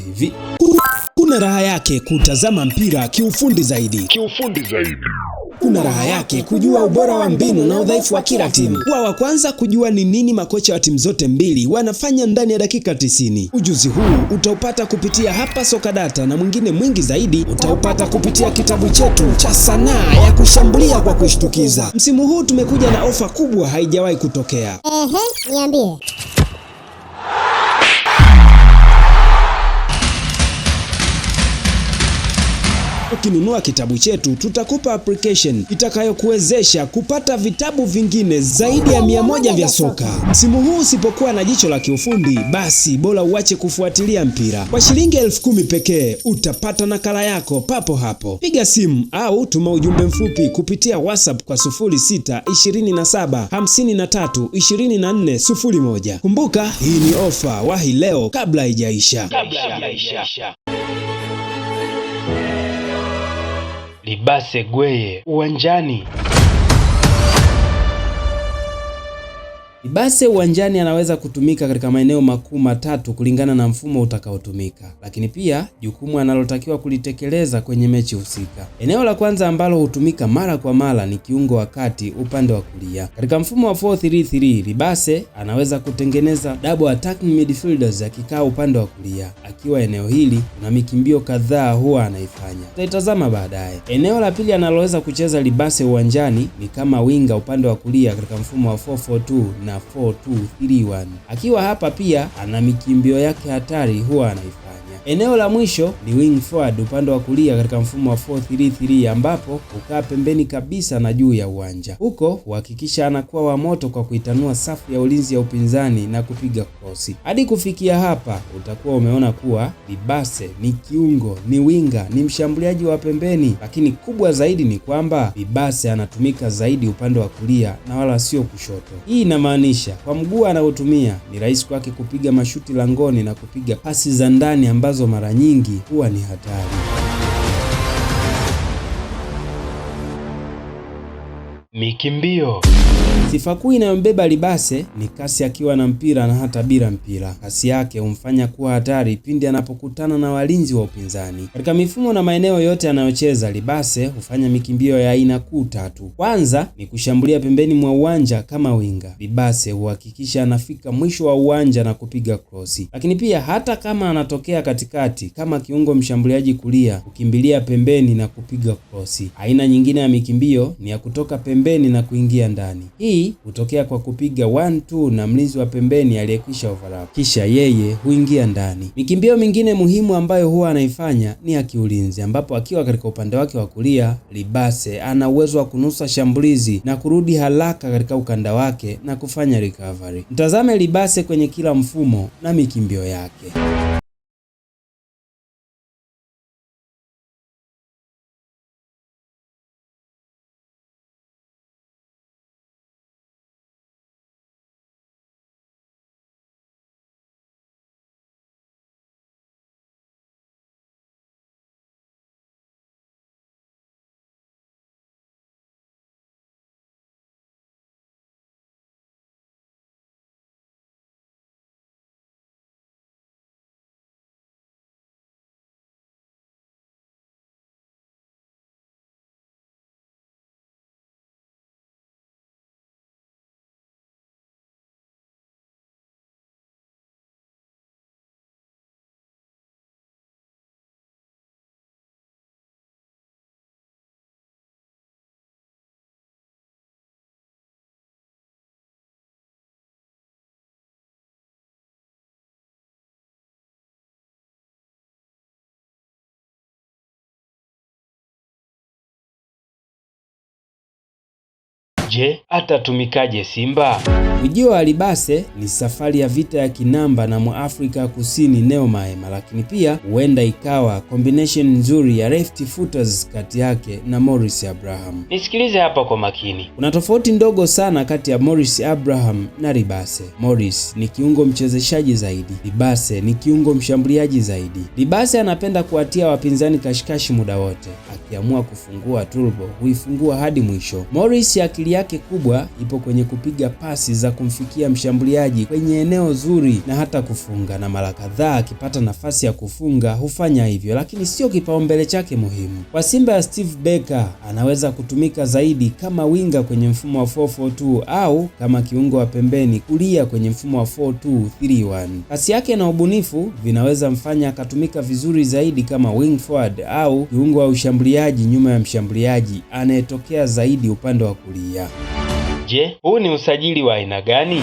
hivi. Kuna raha yake kutazama mpira kiufundi zaidi. Kuna raha yake kujua ubora wa mbinu na udhaifu wa kila timu. Wa kwanza kujua ni nini makocha wa timu zote mbili wanafanya ndani ya dakika 90. Ujuzi huu utaupata kupitia hapa Soka Data, na mwingine mwingi zaidi utaupata kupitia kitabu chetu cha sanaa ya kushambulia kwa kushtukiza. Msimu huu tumekuja na ofa kubwa haijawahi kutokea. Niambie. Ukinunua kitabu chetu tutakupa application itakayokuwezesha kupata vitabu vingine zaidi ya 100 vya soka. Msimu huu usipokuwa na jicho la kiufundi, basi bora uache kufuatilia mpira. Kwa shilingi 10,000 pekee utapata nakala yako papo hapo. Piga simu au tuma ujumbe mfupi kupitia WhatsApp kwa 0627532401. Kumbuka, hii ni ofa, wahi leo kabla haijaisha. Libase Gweye uwanjani. Libase uwanjani anaweza kutumika katika maeneo makuu matatu kulingana na mfumo utakaotumika, lakini pia jukumu analotakiwa kulitekeleza kwenye mechi husika. Eneo la kwanza ambalo hutumika mara kwa mara ni kiungo wa kati upande wa kulia. Katika mfumo wa 4-3-3, Libase anaweza kutengeneza double attacking midfielders akikaa upande wa kulia. Akiwa eneo hili kuna mikimbio kadhaa huwa anaifanya, tutaitazama baadaye. Eneo la pili analoweza kucheza Libase uwanjani ni kama winga upande wa kulia katika mfumo wa 4-4-2 na 4-2-3-1. Akiwa hapa pia ana mikimbio yake hatari huwa anaifanya. Eneo la mwisho ni wing forward upande wa kulia katika mfumo wa 4-3-3, ambapo hukaa pembeni kabisa na juu ya uwanja. Huko huhakikisha anakuwa wa moto kwa kuitanua safu ya ulinzi ya upinzani na kupiga krosi. Hadi kufikia hapa utakuwa umeona kuwa Libase ni kiungo, ni winga, ni mshambuliaji wa pembeni, lakini kubwa zaidi ni kwamba Libase anatumika zaidi upande wa kulia na wala sio kushoto. Hii inamaanisha kwa mguu anaotumia ni rahisi kwake kupiga mashuti langoni na kupiga pasi za ndani ambazo mara nyingi huwa ni hatari. Mikimbio. Sifa kuu inayombeba Libase ni kasi akiwa na mpira na hata bila mpira. Kasi yake humfanya kuwa hatari pindi anapokutana na walinzi wa upinzani. Katika mifumo na maeneo yote anayocheza, Libase hufanya mikimbio ya aina kuu tatu. Kwanza ni kushambulia pembeni mwa uwanja kama winga. Libase huhakikisha anafika mwisho wa uwanja na kupiga krosi. Lakini pia hata kama anatokea katikati kama kiungo mshambuliaji kulia, kukimbilia pembeni na kupiga krosi. Aina nyingine ya mikimbio ni ya kutoka pembeni na kuingia ndani. Hii hutokea kwa kupiga 1-2 na mlinzi wa pembeni aliyekwisha overlap, kisha yeye huingia ndani. Mikimbio mingine muhimu ambayo huwa anaifanya ni ya kiulinzi, ambapo akiwa katika upande wake wa kulia, Libase ana uwezo wa kunusa shambulizi na kurudi haraka katika ukanda wake na kufanya recovery. Mtazame Libase kwenye kila mfumo na mikimbio yake. Je, atatumikaje Simba? Ujio wa Libase ni safari ya vita ya kinamba na Mwafrika Kusini Neo Maema, lakini pia huenda ikawa combination nzuri ya left footers kati yake na Morris Abraham. Nisikilize hapa kwa makini. Kuna tofauti ndogo sana kati ya Morris Abraham na Libase. Morris ni kiungo mchezeshaji zaidi, Libase ni kiungo mshambuliaji zaidi. Libase anapenda kuwatia wapinzani kashikashi muda wote, akiamua kufungua turbo huifungua hadi mwisho. Morris akili yake kubwa ipo kwenye kupiga pasi za za kumfikia mshambuliaji kwenye eneo zuri na hata kufunga, na mara kadhaa akipata nafasi ya kufunga hufanya hivyo, lakini sio kipaumbele chake muhimu. Kwa Simba ya Steve Barker anaweza kutumika zaidi kama winga kwenye mfumo wa 4-4-2 au kama kiungo wa pembeni kulia kwenye mfumo wa 4-2-3-1. Kasi yake na ubunifu vinaweza mfanya akatumika vizuri zaidi kama wing forward au kiungo wa ushambuliaji nyuma ya mshambuliaji anayetokea zaidi upande wa kulia. Je, huu ni usajili wa aina gani?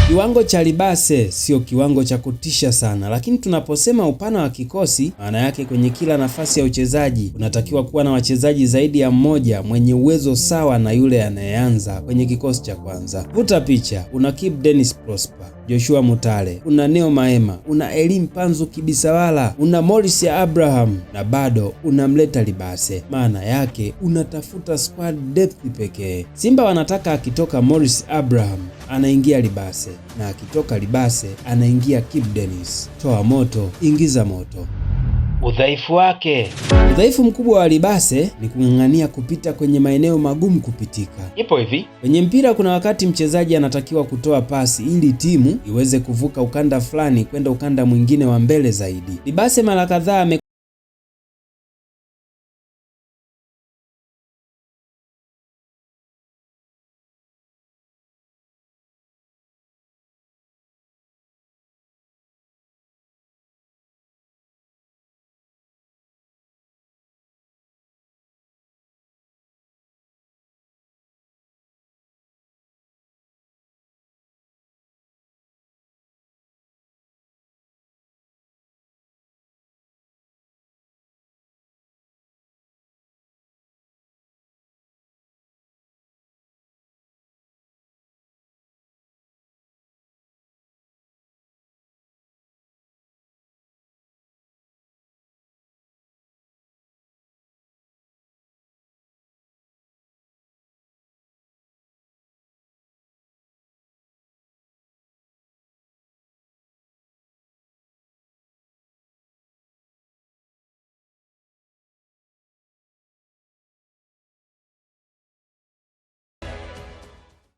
Kiwango cha Libase sio kiwango cha kutisha sana, lakini tunaposema upana wa kikosi, maana yake kwenye kila nafasi ya uchezaji unatakiwa kuwa na wachezaji zaidi ya mmoja mwenye uwezo sawa na yule anayeanza kwenye kikosi cha kwanza. Vuta picha, una Kibu Denis Prosper, Joshua Mutale, una Neo Maema, una Elim Panzu Kibisawala, una Morris Abraham na bado unamleta Libase. Maana yake unatafuta squad depth pekee. Simba wanataka akitoka Morris Abraham anaingia Libase, na akitoka Libase anaingia Kibu Denis. Toa moto, ingiza moto. Udhaifu wake. Udhaifu mkubwa wa Libase ni kung'ang'ania kupita kwenye maeneo magumu kupitika. Ipo hivi, kwenye mpira kuna wakati mchezaji anatakiwa kutoa pasi ili timu iweze kuvuka ukanda fulani kwenda ukanda mwingine wa mbele zaidi. Libase mara kadhaa